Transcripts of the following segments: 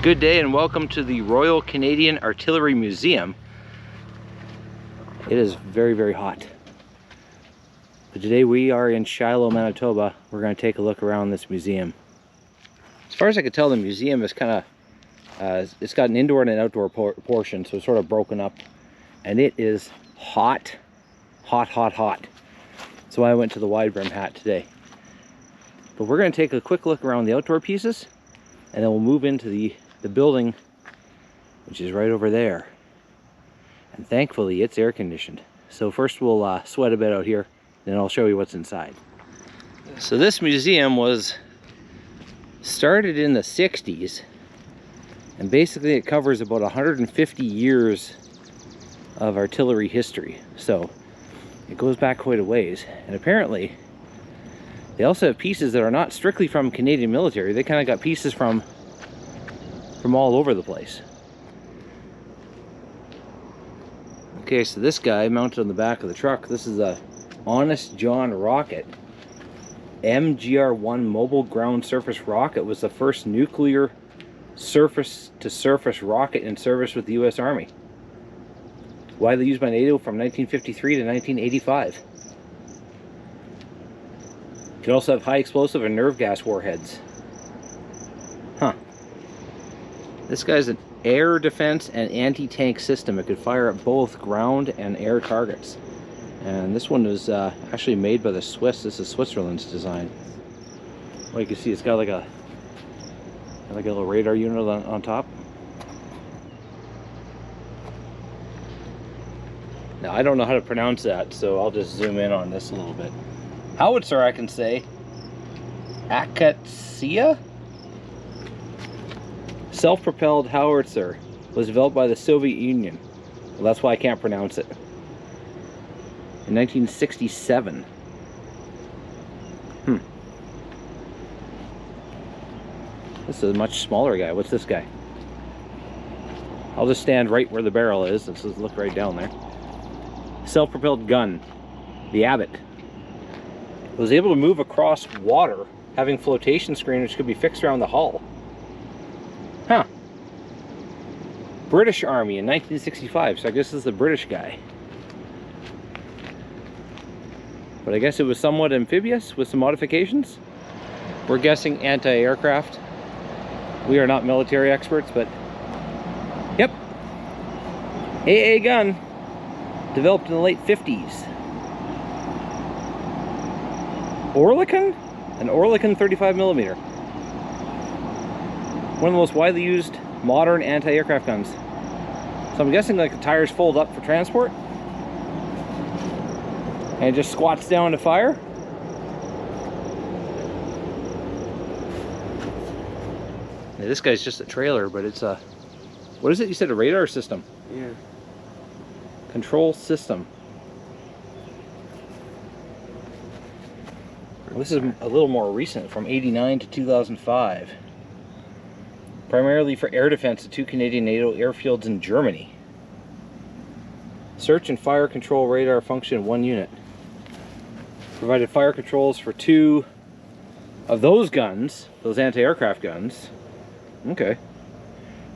Good day and welcome to the Royal Canadian Artillery Museum. It is very, very hot. But today we are in Shiloh, Manitoba. We're going to take a look around this museum. As far as I can tell, the museum is kind of, it's got an indoor and an outdoor portion, so it's sort of broken up. And it is hot, hot, hot, hot. That's why I went to the wide brim hat today. But we're going to take a quick look around the outdoor pieces, and then we'll move into the building, which is right over there. And thankfully it's air conditioned. So first we'll sweat a bit out here, then I'll show you what's inside. So this museum was started in the 60s, and basically it covers about 150 years of artillery history. So it goes back quite a ways. And apparently they also have pieces that are not strictly from Canadian military. They kind of got pieces from all over the place. Okay, so this guy mounted on the back of the truck, this is a Honest John rocket. MGR-1 Mobile Ground Surface Rocket was the first nuclear surface-to-surface rocket in service with the U.S. Army. Widely used by NATO from 1953 to 1985. It can also have high explosive and nerve gas warheads. Huh. This guy's an air defense and anti-tank system. It could fire at both ground and air targets. And this one was actually made by the Swiss. This is Switzerland's design. Well, you can see it's got like a little radar unit on top. Now I don't know how to pronounce that, so I'll just zoom in on this a little bit. Howitzer, I can say. Akatsiya? Self-propelled howitzer was developed by the Soviet Union. Well, that's why I can't pronounce it. In 1967. This is a much smaller guy. What's this guy? I'll just stand right where the barrel is. Let's just look right down there. Self-propelled gun. The Abbott. It was able to move across water, having flotation screen which could be fixed around the hull. Huh. British Army in 1965, so I guess this is the British guy. But I guess it was somewhat amphibious with some modifications. We're guessing anti-aircraft. We are not military experts, but yep. AA gun, developed in the late 50s. Oerlikon? An Oerlikon 35mm. One of the most widely used modern anti-aircraft guns. So I'm guessing like the tires fold up for transport and it just squats down to fire. Now, this guy's just a trailer, but it's a, what is it? You said a radar system? Yeah. Control system. Well, this is a little more recent, from 89 to 2005. Primarily for air defense at 2 Canadian NATO airfields in Germany. Search and fire control radar function in 1 unit. Provided fire controls for 2 of those guns, those anti-aircraft guns. Okay.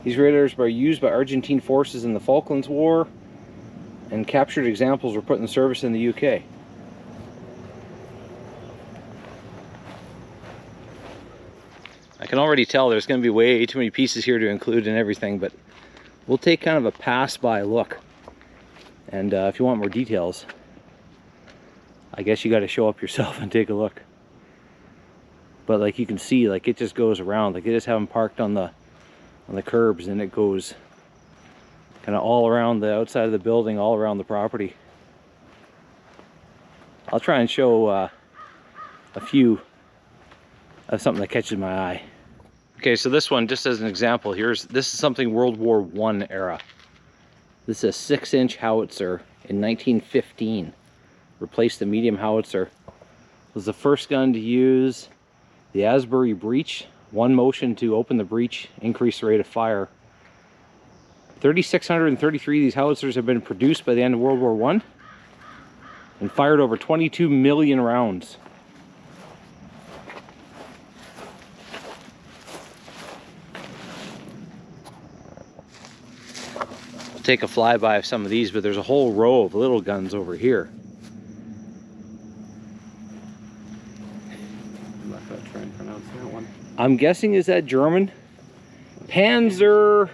These radars were used by Argentine forces in the Falklands War, and captured examples were put in service in the UK. I can already tell there's going to be way too many pieces here to include and everything, but we'll take kind of a pass-by look. And if you want more details, I guess you got to show up yourself and take a look. But like you can see, like it just goes around. Like they just have them parked on the curbs, and it goes kind of all around the outside of the building, all around the property. I'll try and show a few of something that catches my eye. Okay, so this one, just as an example, this is something World War I era. This is a 6-inch howitzer in 1915. Replaced the medium howitzer. It was the first gun to use the Asbury breech. One motion to open the breech, increase the rate of fire. 3,633 of these howitzers have been produced by the end of World War I and fired over 22 million rounds. take a flyby of some of these, but there's a whole row of little guns over here. I'm not gonna try and pronounce that one. I'm guessing, is that German? Panzer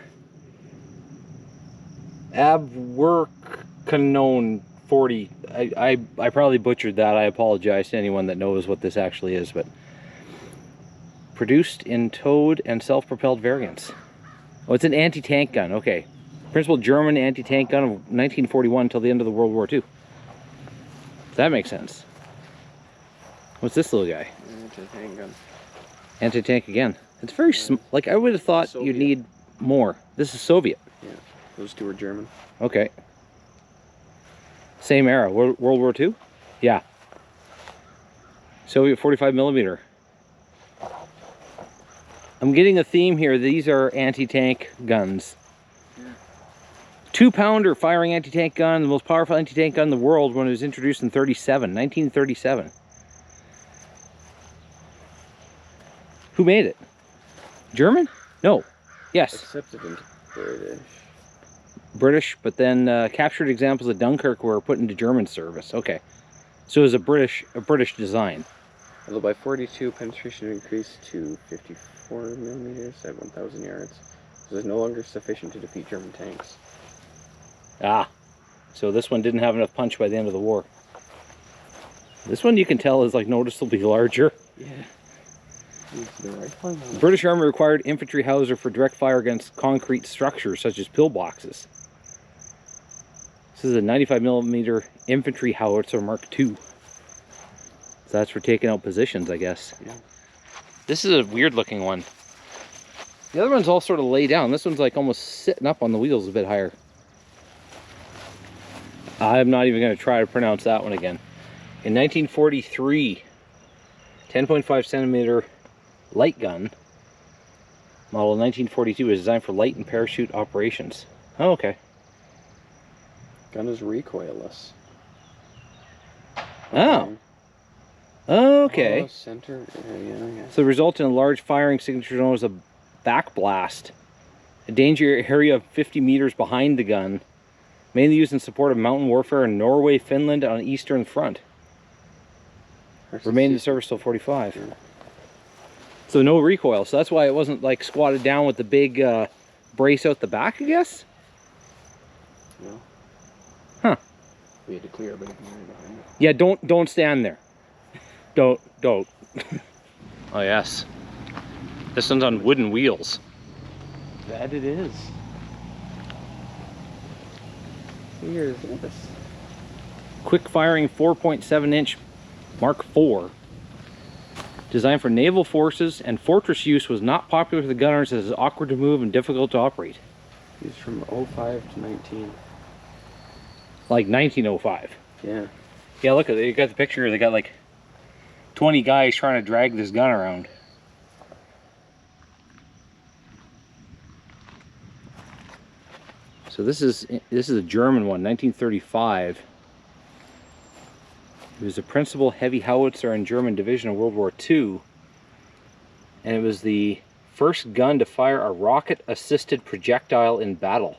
Abwehrkanone 40. I probably butchered that. I apologize to anyone that knows what this actually is, but produced in towed and self-propelled variants. Oh, it's an anti-tank gun. Okay. Principal German anti-tank gun of 1941 until the end of the World War II. That makes sense. What's this little guy? Anti-tank gun. Anti-tank again. It's very like, I would have thought Soviet. you'd need more. This is Soviet. Yeah, those two are German. Okay. Same era. World War II? Yeah. Soviet 45 millimeter. I'm getting a theme here. These are anti-tank guns. Yeah. 2-pounder firing anti-tank gun, the most powerful anti-tank gun in the world when it was introduced in 1937. Who made it? German? No. Yes. Accepted into British. British, but then captured examples of Dunkirk were put into German service. Okay. So it was a British design. Although by 42, penetration increased to 54 millimeters at 1,000 yards. So it's no longer sufficient to defeat German tanks. Ah. So this one didn't have enough punch by the end of the war. This one you can tell is like noticeably larger. Yeah. The British Army required infantry howitzer for direct fire against concrete structures such as pillboxes. This is a 95 millimeter infantry howitzer Mark II. So that's for taking out positions, I guess. Yeah. This is a weird looking one. The other one's all sort of laid down. This one's like almost sitting up on the wheels a bit higher. I'm not even going to try to pronounce that one again. In 1943, 10.5 centimeter light gun, model 1942, was designed for light and parachute operations. Oh, okay. Gun is recoilless. Oh. Okay. Oh, center area. So the result in a large firing signature known as a backblast. A danger area of 50 meters behind the gun. Mainly used in support of mountain warfare in Norway, Finland on the Eastern Front. Remained in service till 45. Yeah. So no recoil. So that's why it wasn't like squatted down with the big brace out the back, I guess? No. Huh. We had to clear everybody behind it. Yeah, don't stand there. Don't. Oh yes. This one's on wooden wheels. That it is. Here is this. Quick firing 4.7 inch Mark IV. Designed for naval forces and fortress use, was not popular with the gunners as it's awkward to move and difficult to operate. Used from 05 to 19. Like 1905. Yeah. Yeah, look at it. You got the picture here. They got like 20 guys trying to drag this gun around. So this is a German one, 1935. It was a principal heavy howitzer in German division of World War II, and it was the first gun to fire a rocket-assisted projectile in battle.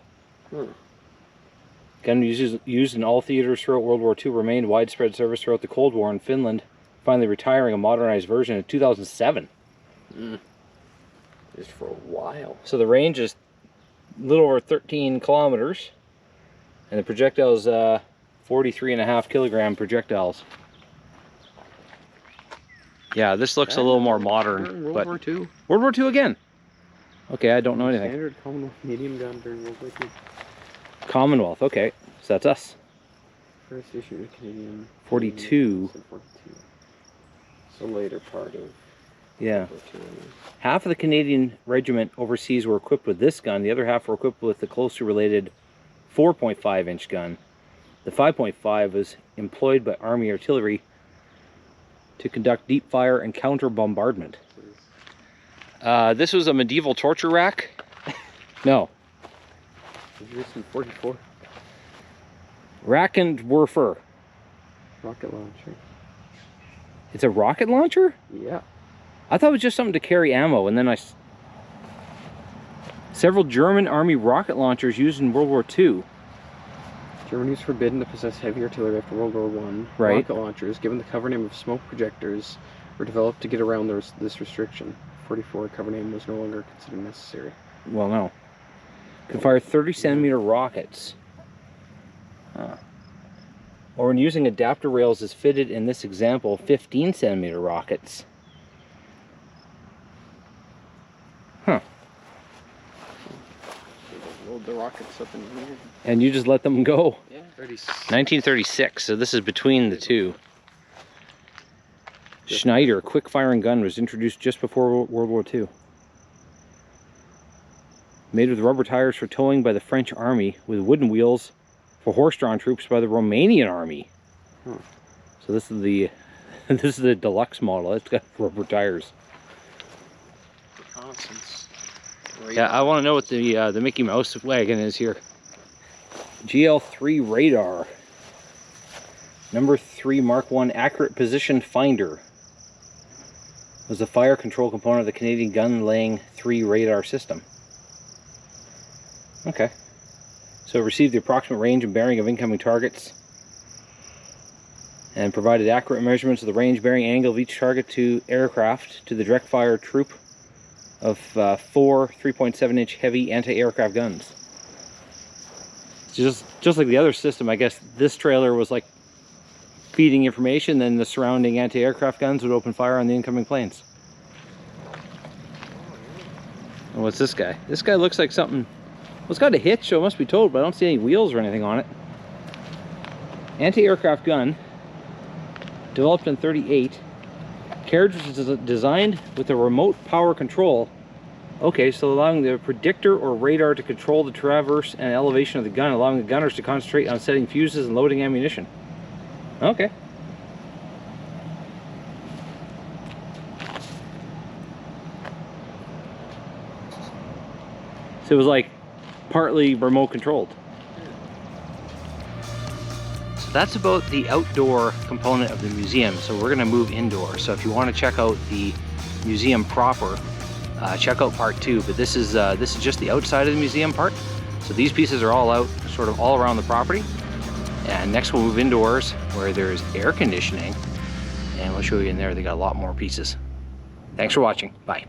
Gun used in all theaters throughout World War II, remained widespread service throughout the Cold War in Finland, finally retiring a modernized version in 2007. Just for a while. So the range is a little over 13 kilometers, and the projectile is 43.5 kilogram projectiles. Yeah, this looks a little more modern. World War II. World War II again. Okay, I don't know anything. Standard Commonwealth medium gun during World War II. Commonwealth, okay. So that's us. First issue of Canadian. 42. 42. So later part of. Yeah. World War II. Half of the Canadian regiment overseas were equipped with this gun. The other half were equipped with the closely related 4.5 inch gun. The 5.5 was employed by Army artillery to conduct deep fire and counter bombardment. This was a medieval torture rack. No. Introduced in 44. Rakenwerfer. Rocket launcher. It's a rocket launcher? Yeah. I thought it was just something to carry ammo, and then several German Army rocket launchers used in World War II. Germany was forbidden to possess heavy artillery after World War I. Right. Rocket launchers, given the cover name of smoke projectors, were developed to get around this restriction. 44 cover name was no longer considered necessary. Well, no. Can fire 30-centimeter rockets. Huh. Or when using adapter rails as fitted in this example, 15-centimeter rockets. Huh. Load the rockets up in here. And you just let them go. Yeah, 1936, so this is between the two. Schneider quick-firing gun was introduced just before World War II. Made with rubber tires for towing by the French Army, with wooden wheels for horse-drawn troops by the Romanian Army. Huh. So this is the this is the deluxe model. It's got rubber tires. Reconnaissance. Yeah, I want to know what the Mickey Mouse wagon is here. GL3 radar. Number 3 Mark I accurate position finder. Was the fire control component of the Canadian gun laying 3 radar system. Okay. So it received the approximate range and bearing of incoming targets and provided accurate measurements of the range, bearing, angle of each target to aircraft to the direct fire troop of 4 3.7-inch heavy anti-aircraft guns. Just like the other system, I guess this trailer was like feeding information, then the surrounding anti-aircraft guns would open fire on the incoming planes. And what's this guy? This guy looks like something. Well, it's got a hitch, so it must be towed, but I don't see any wheels or anything on it. Anti-aircraft gun, developed in '38. Carriage was designed with a remote power control. Okay, so allowing the predictor or radar to control the traverse and elevation of the gun, allowing the gunners to concentrate on setting fuses and loading ammunition. Okay. So it was like partly remote controlled. So that's about the outdoor component of the museum. So we're gonna move indoors. So if you want to check out the museum proper, check out part 2. But this is just the outside of the museum part. So these pieces are all out, sort of all around the property. And next we'll move indoors where there's air conditioning, and we'll show you in there. They got a lot more pieces. Thanks for watching. Bye.